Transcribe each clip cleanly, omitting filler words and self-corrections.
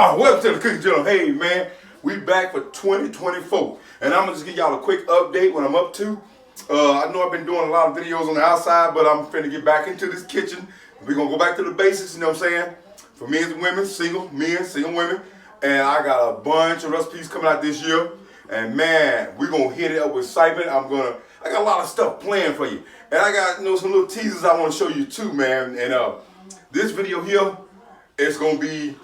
Welcome to the Cooking Channel. Hey man, we back for 2024, and I'm gonna just give y'all a quick update what I'm up to. I know I've been doing a lot of videos on the outside, but I'm finna get back into this kitchen. We're gonna go back to the basics, you know what I'm saying? For men and women, single women, and I got a bunch of recipes coming out this year. And man, we're gonna hit it up with excitement. I got a lot of stuff planned for you, and I got some little teasers I want to show you too, man. And this video here is gonna be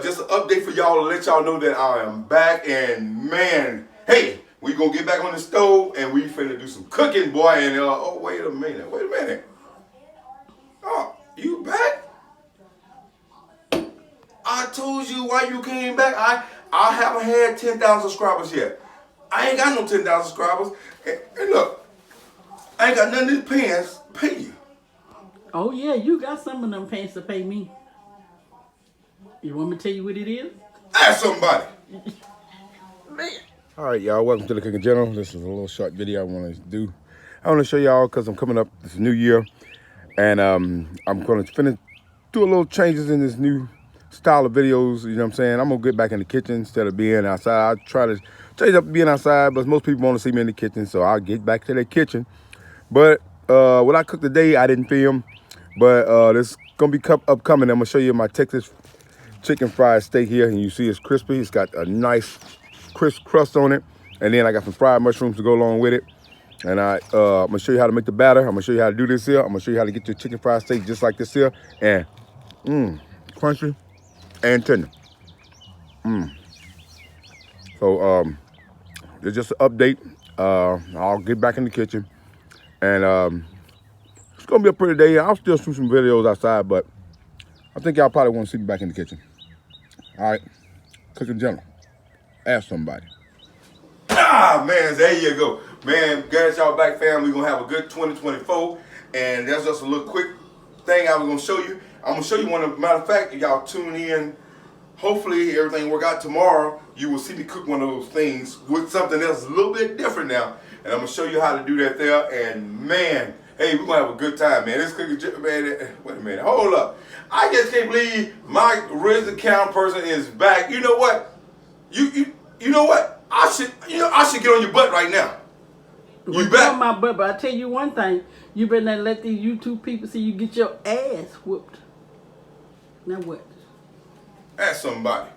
just an update for y'all to let y'all know that I am back. And man, hey, we gonna get back on the stove and we finna do some cooking, boy. And oh, wait a minute. Oh, you back? I told you why you came back. I haven't had 10,000 subscribers yet. I ain't got no 10,000 subscribers. And look, I ain't got none of these pants pay you. Oh yeah, you got some of them pants to pay me. You want me to tell you what it is? Ask somebody. Man. All right, y'all, welcome to the Cooking Channel. This is a little short video I want to do. I want to show y'all because I'm coming up this new year, and I'm going to do a little changes in this new style of videos. You know what I'm saying? I'm going to get back in the kitchen instead of being outside. I try to change up being outside, but most people want to see me in the kitchen, so I'll get back to the kitchen. But what I cooked today, I didn't film, but this is going to be upcoming. I'm going to show you my Texas chicken fried steak here, and you see it's crispy. It's got a nice crisp crust on it, and then I got some fried mushrooms to go along with it. And I'm gonna show you how to make the batter. I'm gonna show you how to do this here. I'm gonna show you how to get your chicken fried steak just like this here, and crunchy and tender. So it's just an update. I'll get back in the kitchen, and it's gonna be a pretty day. I'll still shoot some videos outside, but I think y'all probably want to see me back in the kitchen. All right, Cooking Channel. Ask somebody. Man, there you go. Man, guys, y'all back, fam. We're going to have a good 2024. And that's just a little quick thing I was going to show you. I'm going to show you one. Matter of fact, if y'all tune in, hopefully everything work out tomorrow, you will see me cook one of those things with something else a little bit different now. And I'm going to show you how to do that there. And man, hey, we're going to have a good time, man. This cooking, man, wait a minute. Hold up. I just can't believe my original account person is back. You know what? You know what? I should get on your butt right now. You back? On my butt, but I tell you one thing: you better not let these YouTube people see you get your ass whooped. Now what? Ask somebody.